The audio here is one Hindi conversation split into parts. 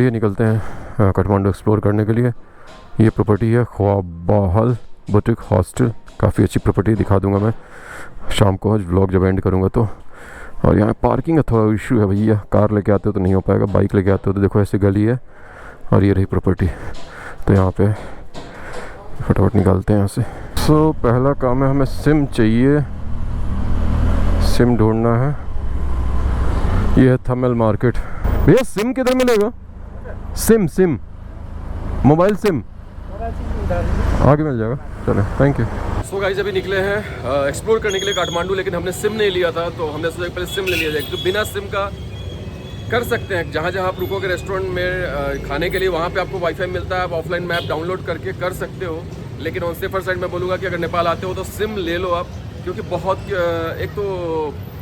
ये निकलते हैं काठमांडू एक्सप्लोर करने के लिए। ये प्रॉपर्टी है ख्वाबाहल बुटीक हॉस्टल, काफ़ी अच्छी प्रॉपर्टी, दिखा दूंगा मैं शाम को आज व्लॉग जब एंड करूँगा तो। और यहाँ पार्किंग का थोड़ा इशू है भैया, कार लेके आते हो तो नहीं हो पाएगा, बाइक लेके आते हो तो देखो ऐसे गली है और ये रही प्रॉपर्टी। तो यहाँ पे फटाफट निकालते हैं यहाँ से। सो पहला काम है, हमें सिम चाहिए, सिम ढूंढना है। ये है थमल मार्केट। भैया सिम किधर मिलेगा? सिम मोबाइल सिम आगे मिल जाएगा, चलो थैंक यू। सो गाइस अभी निकले हैं एक्सप्लोर करने के लिए काठमांडू, लेकिन हमने सिम नहीं लिया था तो हमने सोचा पहले सिम ले लिया जाए। तो बिना सिम का कर सकते हैं, जहाँ जहाँ आप रुकोगे रेस्टोरेंट में खाने के लिए वहाँ पे आपको वाईफाई मिलता है, आप ऑफलाइन मैप डाउनलोड करके कर सकते हो। लेकिन ऑन सेफर साइड मैं बोलूँगा कि अगर नेपाल आते हो तो सिम ले लो आप, क्योंकि एक तो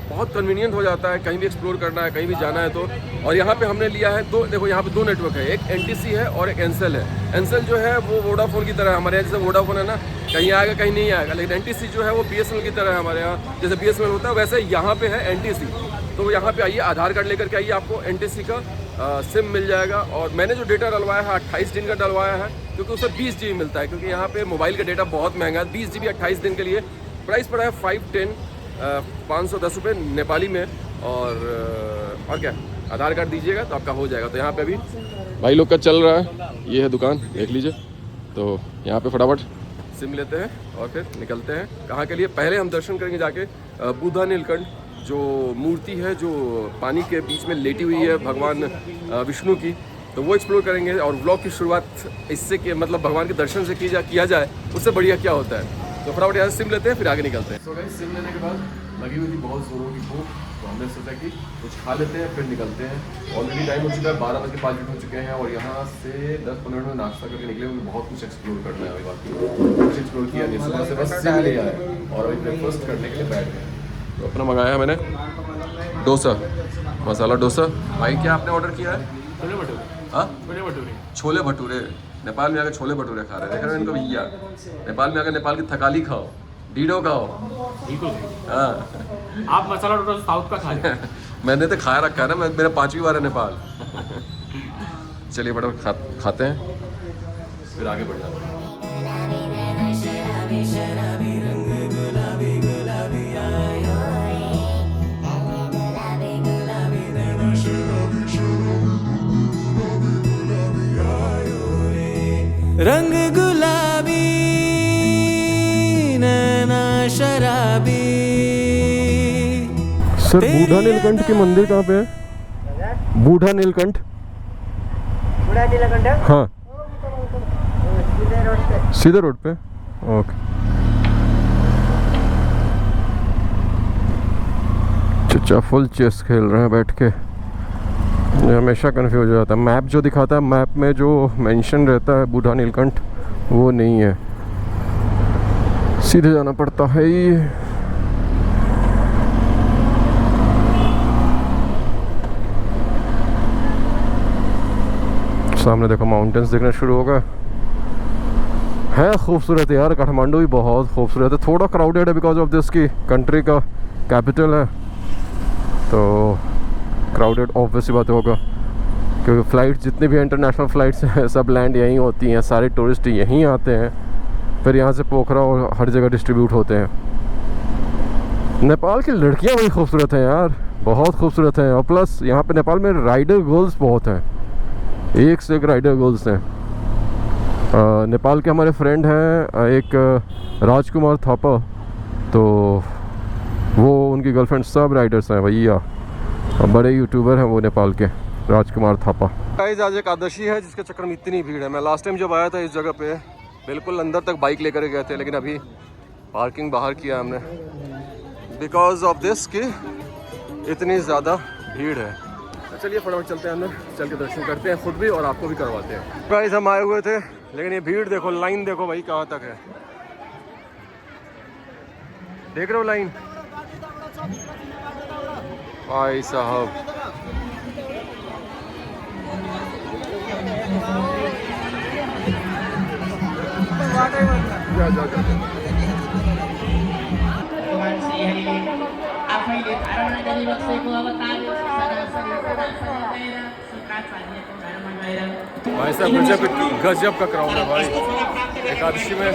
बहुत कन्वीनियंट हो जाता है, कहीं भी एक्सप्लोर करना है, कहीं भी जाना है तो। और यहाँ पे हमने लिया है देखो यहाँ पे दो नेटवर्क है, एक NTC है और एक एनसेल है। एनसेल जो है वो वोडाफोन की तरह है, हमारे यहाँ जैसे वोडाफोन है ना, कहीं आएगा कहीं नहीं आएगा, लेकिन NTC जो है वो BSNL की तरह है, हमारे यहाँ जैसे BSNL होता है वैसे यहाँ पे है NTC। तो यहाँ पे आइए, आधार कार्ड लेकर के आइए, आपको NTC का सिम मिल जाएगा। और मैंने जो डेटा डलवाया है 28 दिन का डलवाया है, क्योंकि उससे 20 GB मिलता है, क्योंकि यहाँ पे मोबाइल का डेटा बहुत महंगा है। 20 GB 28 दिन के लिए प्राइस पड़ा है 510 रुपये नेपाली में। और क्या, आधार कार्ड दीजिएगा तो आपका हो जाएगा। तो यहाँ पे अभी भाई लोग का चल रहा है, ये है दुकान देख लीजिए। तो यहाँ पे फटाफट सिम लेते हैं और फिर निकलते हैं। कहाँ के लिए? पहले हम दर्शन करेंगे जाके बुधा नीलकंठ, जो मूर्ति है जो पानी के बीच में लेटी हुई है भगवान विष्णु की, तो वो एक्सप्लोर करेंगे। और व्लॉग की शुरुआत इससे कि मतलब भगवान के दर्शन से किया जाए, उससे बढ़िया क्या होता है। तो फटाफट यहाँ से सिम लेते हैं फिर आगे निकलते हैं। तो गाइस सिम लेने के बाद लगी हुई थी बहुत ज़ोरों की भूख, तो हमने सोचा कि कुछ खा लेते हैं फिर निकलते हैं। ऑलरेडी टाइम हो चुका है, 12:05 हो चुके हैं और यहाँ से 10-15 मिनट में नाश्ता करके निकले हुए। बहुत कुछ एक्सप्लोर करना है, अभी बाकी कुछ एक्सप्लोर किया नहीं, सुबह से बस सिम ले आए और अभी ब्रेकफास्ट करने के लिए बैठ गए। तो अपना मंगाया है मैंने डोसा, मसाला डोसा। भाई क्या आपने ऑर्डर किया है? छोले भटूरे। हाँ छोले भटूरे। नेपाल में आकर छोले भटूरे खा रहे हैं, देख रहे हो इनको भैया। नेपाल में आकर नेपाल की थकाली खाओ, डीडो खाओ। बिल्कुल हाँ, आप मसाला डोसा साउथ का खाए। मैंने तो खाया रखा है ना, मेरा 5वीं बार है नेपाल। चलिए फटाफट खाते हैं फिर आगे बढ़ जाते हैं। रंग गुलाबी नैना शराबी। सर बूढ़ा नीलकंठ के मंदिर कहाँ पे है? बूढ़ा नीलकंठ हाँ, सीधे रोड पे। ओके चचा फुल चेस खेल रहे हैं बैठ के। हमेशा कंफ्यूज हो जाता है, मैप जो दिखाता है मैप में जो मेंशन रहता है बूढ़ा नीलकंठ वो नहीं है, सीधे जाना पड़ता है। सामने देखो माउंटेन्स दिखना शुरू हो गए। है खूबसूरत यार, काठमांडू भी बहुत खूबसूरत है। थोड़ा क्राउडेड है बिकॉज ऑफ दिस की कंट्री का कैपिटल है, तो क्राउडेड ऑब्वियसली बात होगा, क्योंकि फ़्लाइट्स जितनी भी इंटरनेशनल फ़्लाइट्स हैं सब लैंड यहीं होती हैं, सारे टूरिस्ट यहीं आते हैं, फिर यहाँ से पोखरा और हर जगह डिस्ट्रीब्यूट होते हैं। नेपाल की लड़कियाँ बड़ी खूबसूरत हैं यार, बहुत खूबसूरत हैं। और प्लस यहाँ पे नेपाल में राइडर गर्ल्स बहुत हैं, एक से एक राइडर गर्ल्स हैं। नेपाल के हमारे फ्रेंड हैं एक राजकुमार थापा, तो वो उनकी गर्लफ्रेंड सब राइडर्स हैं भैया, बड़े यूट्यूबर हैं वो नेपाल के, राजकुमार थापा। गाइस आज एकादशी है जिसके चक्कर में इतनी भीड़ है। मैं लास्ट टाइम जब आया था इस जगह पे बिल्कुल अंदर तक बाइक लेकर गए थे, लेकिन अभी पार्किंग बाहर किया हमने बिकॉज ऑफ दिस कि इतनी ज़्यादा भीड़ है। तो चलिए फटाफट चलते हैं अंदर, चल के दर्शन करते हैं खुद भी और आपको भी करवाते हैं। गाइस हम आए हुए थे, लेकिन ये भीड़ देखो, लाइन देखो भाई कहाँ तक है, देख रहे हो लाइन भाई साहब। आफैले धारणा गरिबसेको अवतार सरासरी सरासरी गएर सुक्खा चाहिएको घरमा गएर भाई साहब गजब का क्राउड है भाई एकादशी में।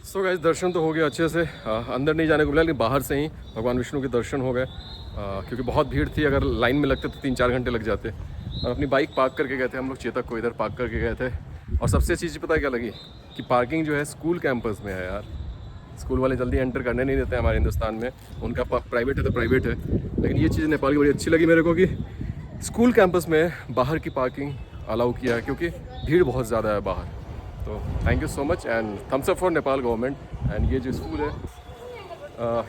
सो गाइस दर्शन तो हो गया अच्छे से। अंदर नहीं जाने को मिला लेकिन बाहर से ही भगवान विष्णु के दर्शन हो गए। क्योंकि बहुत भीड़ थी, अगर लाइन में लगते तो 3-4 घंटे लग जाते। और अपनी बाइक पार्क करके गए थे हम लोग, चेतक को इधर पार्क करके गए थे। और सबसे चीज़ पता है क्या लगी कि पार्किंग जो है स्कूल कैंपस में है यार। स्कूल वाले जल्दी एंटर करने नहीं देते हमारे हिंदुस्तान में, उनका प्राइवेट है तो प्राइवेट है। लेकिन ये चीज़ नेपाल की बड़ी अच्छी लगी मेरे को कि स्कूल कैंपस में बाहर की पार्किंग अलाउ किया है, क्योंकि भीड़ बहुत ज़्यादा है बाहर। तो thank you so much and thumbs up for Nepal government. And ये जो स्कूल है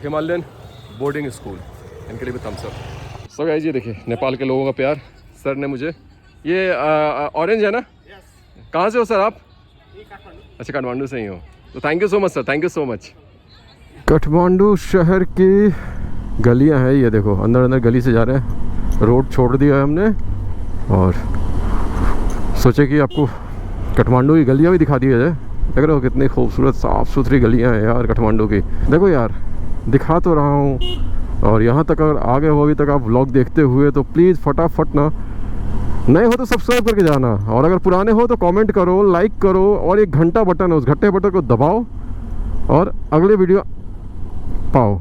हिमालयन बोर्डिंग स्कूल, इनके लिए भी थम्स अप। सो गाइस ये देखिए नेपाल के लोगों का प्यार। सर ने मुझे ये ऑरेंज है ना, कहाँ से हो सर आप? अच्छा काठमांडू से ही हो, तो thank you so much sir, thank you so much. Kathmandu शहर की गलियां हैं ये देखो, अंदर अंदर गली से जा रहे हैं। रोड छोड़ दिया है हमने और सोचे कि आपको काठमांडू की गलियां भी दिखा दिया जाए। देख रहे हो कितनी खूबसूरत साफ़ सुथरी गलियां हैं यार काठमांडू की। देखो यार दिखा तो रहा हूँ। और यहाँ तक अगर आगे हो अभी तक आप व्लॉग देखते हुए तो प्लीज़ फटाफट ना, नए हो तो सब्सक्राइब करके जाना, और अगर पुराने हो तो कमेंट करो, लाइक करो, और एक घंटा बटन है उस घंटे बटन को दबाओ और अगले वीडियो पाओ।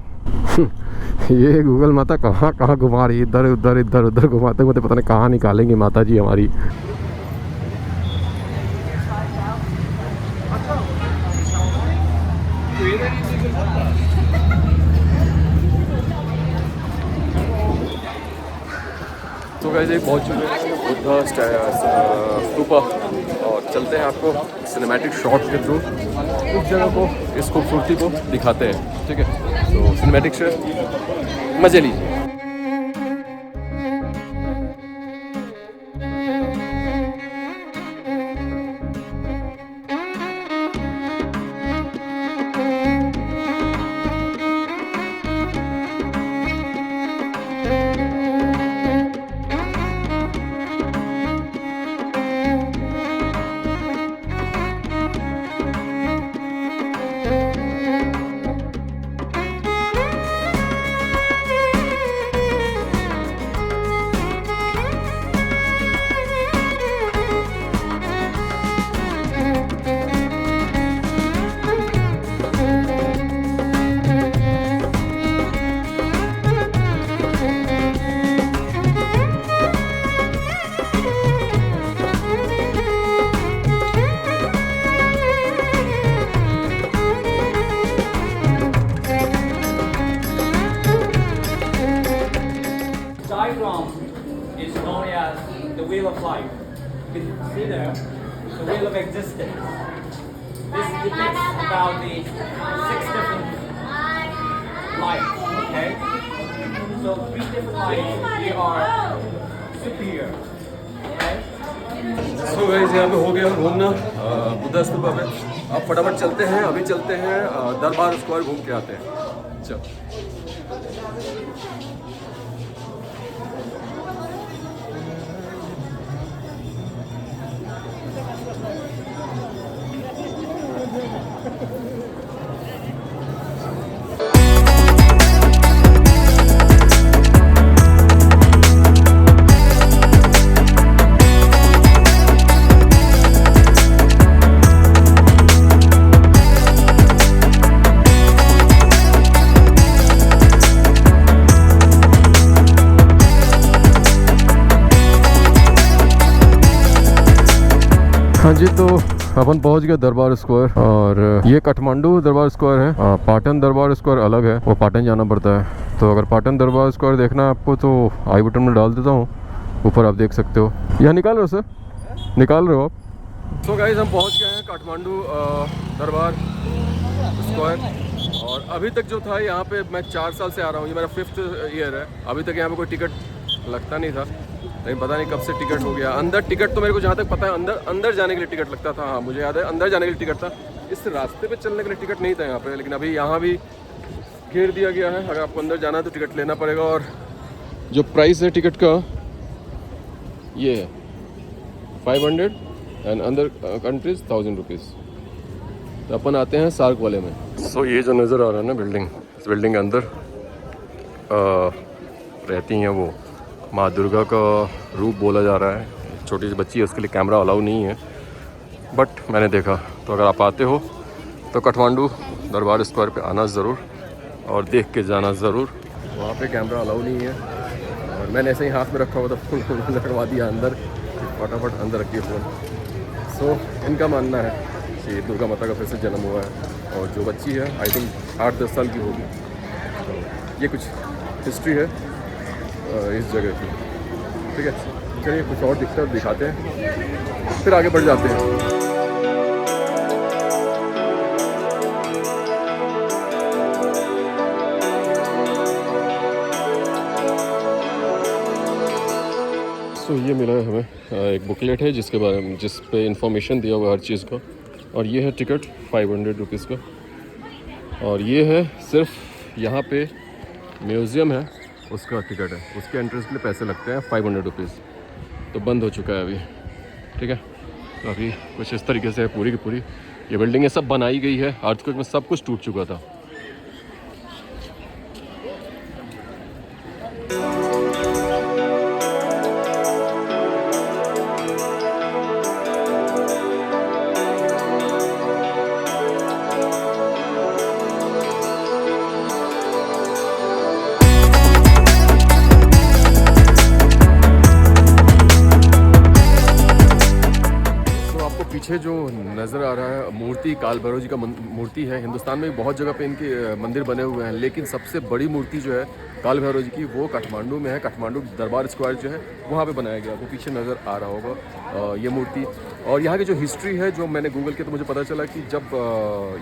ये गूगल माता कहाँ कहाँ घुमा रही है, इधर उधर इधर उधर घुमाते घुमाते पता नहीं कहाँ निकालेंगे माता जी हमारी। तो गाइस एक पहुंच चुके हैं बुद्धा स्तूपा, और चलते हैं आपको सिनेमैटिक शॉट के थ्रू उस जगह को, इस खूबसूरती को दिखाते हैं। ठीक है, तो सिनेमैटिक से मजे लीजिए। Diagram is known as the wheel of life. You can see there the wheel of existence. This depicts about the 6 different lives. Okay, so 3 different lives we are superior. Okay. So guys यहाँ पे हो गया घूमना बुद्धा स्तूपा पे। अब फटाफट चलते हैं, अभी चलते हैं दरबार स्क्वायर घूम के आते हैं। चल हाँ जी, तो अपन पहुंच गए दरबार स्क्वायर, और ये काठमांडू दरबार स्क्वायर है। पाटन दरबार स्क्वायर अलग है, वो पाटन जाना पड़ता है। तो अगर पाटन दरबार स्क्वायर देखना है आपको तो आई बटन में डाल देता हूँ, ऊपर आप देख सकते हो। यहाँ निकाल रहे हो सर, निकाल रहे हो आप। तो गाइस हम पहुँच गए हैं काठमांडू दरबार स्क्वायर। और अभी तक जो था यहाँ पे, मैं 4 साल से आ रहा हूँ, ये मेरा 5th ईयर है। अभी तक यहाँ पे कोई टिकट लगता नहीं था, लेकिन पता नहीं कब से टिकट हो गया। अंदर टिकट तो मेरे को जहाँ तक पता है अंदर जाने के लिए टिकट लगता था। हाँ मुझे याद है अंदर जाने के लिए टिकट था, इस रास्ते पे चलने के लिए टिकट नहीं था यहाँ पे, लेकिन अभी यहाँ भी घेर दिया गया है। अगर आपको अंदर जाना है तो टिकट लेना पड़ेगा। और जो प्राइस है टिकट का ये है 500 एंड अंदर कंट्रीज 1000 रुपीज़। तो अपन आते हैं सार्क वाले में। सो ये जो नज़र आ रहा है ना बिल्डिंग, इस बिल्डिंग के अंदर रहती हैं वो माँ दुर्गा का रूप बोला जा रहा है। छोटी सी बच्ची है, उसके लिए कैमरा अलाउ नहीं है, बट मैंने देखा। तो अगर आप आते हो तो काठमांडू दरबार स्क्वायर पे आना ज़रूर और देख के जाना ज़रूर। वहाँ पे कैमरा अलाउ नहीं है और मैंने ऐसे ही हाथ में रखा हुआ था फ़ोन, लगवा दिया अंदर, फटाफट अंदर रखिए फ़ोन। सो इनका मानना है कि दुर्गा माता का फिर से जन्म हुआ है और जो बच्ची है आई थिंक 8-10 साल की होगी। तो ये कुछ हिस्ट्री है इस जगह की। ठीक है, चलिए कुछ और दिखाते हैं, फिर आगे बढ़ जाते हैं। तो ये मिला है हमें एक बुकलेट है जिसके बारे में, जिस पे इंफॉर्मेशन दिया हुआ है हर चीज़ का। और ये है टिकट 500 रुपीज़ का। और ये है सिर्फ यहाँ पे म्यूज़ियम है उसका टिकट है, उसके एंट्रेंस के लिए पैसे लगते हैं 500 रुपीज़। तो बंद हो चुका है अभी। ठीक है, तो अभी कुछ इस तरीके से है पूरी की पूरी ये बिल्डिंग है, सब बनाई गई है। अर्थक्वेक में सब कुछ टूट चुका था। पीछे जो नज़र आ रहा है मूर्ति काल भैरव जी का मूर्ति है। हिंदुस्तान में भी बहुत जगह पे इनके मंदिर बने हुए हैं, लेकिन सबसे बड़ी मूर्ति जो है काल भैरव जी की वो काठमांडू में है। काठमांडू दरबार स्क्वायर जो है वहाँ पे बनाया गया, वो पीछे नज़र आ रहा होगा ये मूर्ति। और यहाँ की जो हिस्ट्री है जो मैंने गूगल किया तो मुझे पता चला कि जब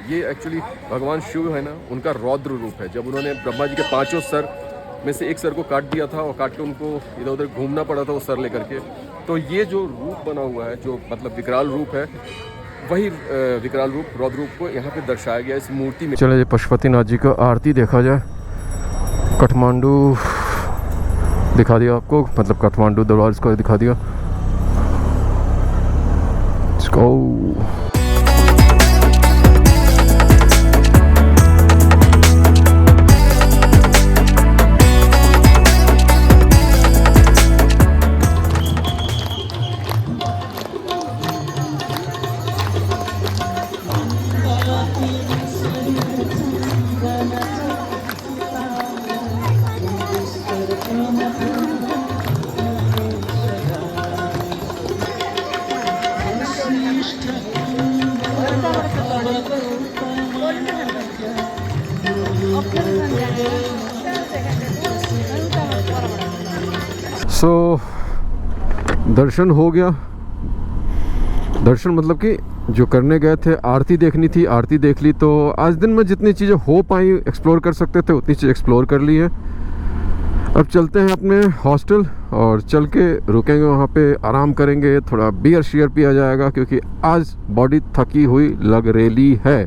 ये एक्चुअली भगवान शिव है ना, उनका रौद्र रूप है। जब उन्होंने ब्रह्मा जी के 5 सर में से एक सर को काट दिया था और काट के उनको इधर उधर घूमना पड़ा था वो सर लेकर के, तो ये जो रूप बना हुआ है, जो मतलब विकराल रूप है, वही विकराल रूप रौद्र रूप को यहाँ पे दर्शाया गया इस मूर्ति में। चलिए पशुपतिनाथ जी का आरती देखा जाए। काठमांडू दिखा दिया आपको, मतलब काठमांडू दरबार इसको दिखा दिया। इसको दर्शन हो गया। दर्शन मतलब कि जो करने गए थे, आरती देखनी थी, आरती देख ली। तो आज दिन में जितनी चीज़ें हो पाई एक्सप्लोर कर सकते थे उतनी चीज़ एक्सप्लोर कर ली है। अब चलते हैं अपने हॉस्टल और चल के रुकेंगे, वहाँ पे आराम करेंगे, थोड़ा बियर शियर पिया जाएगा क्योंकि आज बॉडी थकी हुई लग रही है।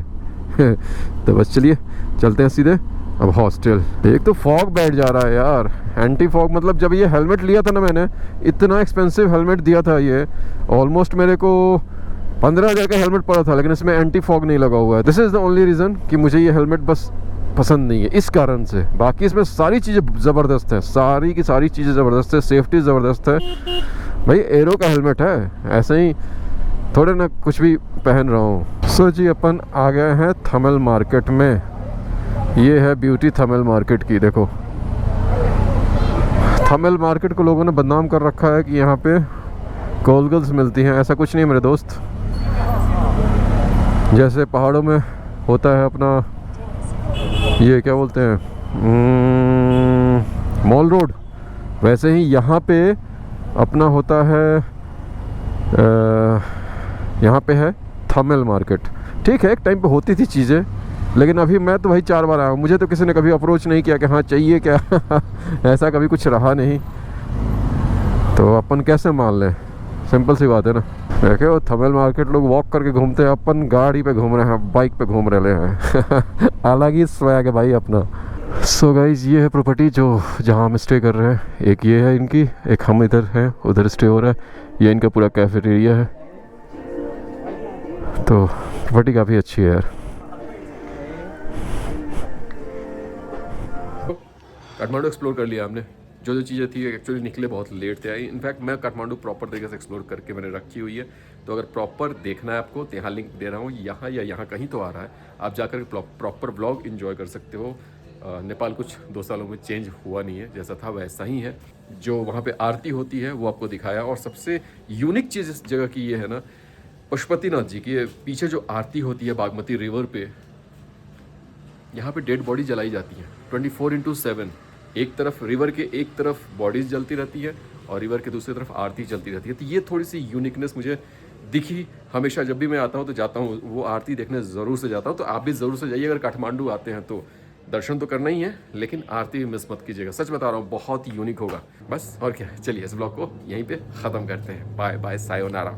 तो बस चलिए चलते हैं सीधे अब हॉस्टल। एक तो फॉग बैठ जा रहा है यार, एंटी फॉग। मतलब जब ये हेलमेट लिया था ना मैंने, इतना एक्सपेंसिव हेलमेट दिया था ये, ऑलमोस्ट मेरे को 15,000 का हेलमेट पड़ा था, लेकिन इसमें एंटी फॉग नहीं लगा हुआ है। This is the only reason कि मुझे ये हेलमेट बस पसंद नहीं है, इस कारण से। बाकी इसमें सारी चीज़ें ज़बरदस्त हैं, सारी की सारी चीज़ें ज़बरदस्त है, सेफ्टी ज़बरदस्त है। भाई एरो का हेलमेट है, ऐसे ही थोड़े ना कुछ भी पहन रहा हूँ। सो जी अपन आ गए हैं थमल मार्केट में। ये है ब्यूटी थमल मार्केट की। देखो थमल मार्केट को लोगों ने बदनाम कर रखा है कि यहाँ पे गोलगल्स मिलती हैं। ऐसा कुछ नहीं मेरे दोस्त, जैसे पहाड़ों में होता है अपना ये क्या बोलते हैं मॉल रोड, वैसे ही यहाँ पे अपना होता है यहाँ पे है थमल मार्केट। ठीक है, एक टाइम पे होती थी चीज़ें, लेकिन अभी मैं तो भाई 4 बार आया हूँ, मुझे तो किसी ने कभी अप्रोच नहीं किया कि हाँ चाहिए क्या। ऐसा कभी कुछ रहा नहीं, तो अपन कैसे मान लें। सिंपल सी बात है ना। देखे वो थमेल मार्केट लोग वॉक करके घूमते हैं, अपन गाड़ी पे घूम रहे हैं, बाइक पे घूम रहे हैं। अलग ही स्वैग है भाई अपना। सो गाइज ये है प्रॉपर्टी जो जहाँ हम स्टे कर रहे हैं। एक ये है इनकी, एक हम इधर हैं, उधर स्टे हो रहा है। ये इनका पूरा कैफेटेरिया है। तो प्रॉपर्टी काफ़ी अच्छी है यार। काठमांडू एक्सप्लोर कर लिया हमने। जो जो चीज़ें थी एक्चुअली निकले बहुत लेट थे। इनफैक्ट मैं काठमांडू प्रॉपर तरीके से एक्सप्लोर करके मैंने रखी हुई है। तो अगर प्रॉपर देखना है आपको तो यहाँ लिंक दे रहा हूँ, यहाँ या यहाँ कहीं तो आ रहा है, आप जाकर प्रॉपर व्लॉग इन्जॉय कर सकते हो। नेपाल कुछ 2 सालों में चेंज हुआ नहीं है, जैसा था वैसा ही है। जो वहाँ पे आरती होती है वो आपको दिखाया। और सबसे यूनिक चीज़ इस जगह की ये है ना, पशुपतिनाथ जी की पीछे जो आरती होती है बागमती रिवर पे, यहाँ पे डेड बॉडी जलाई जाती है 24/7। एक तरफ रिवर के एक तरफ बॉडीज जलती रहती है और रिवर के दूसरी तरफ आरती चलती रहती है। तो ये थोड़ी सी यूनिकनेस मुझे दिखी। हमेशा जब भी मैं आता हूँ तो जाता हूँ, वो आरती देखने ज़रूर से जाता हूँ। तो आप भी ज़रूर से जाइए। अगर काठमांडू आते हैं तो दर्शन तो करना ही है, लेकिन आरती भी मिस मत कीजिएगा। सच बता रहा हूँ, बहुत यूनिक होगा। बस और क्या है, चलिए इस ब्लॉग को यहीं पे ख़त्म करते हैं। Bye bye, sayonara.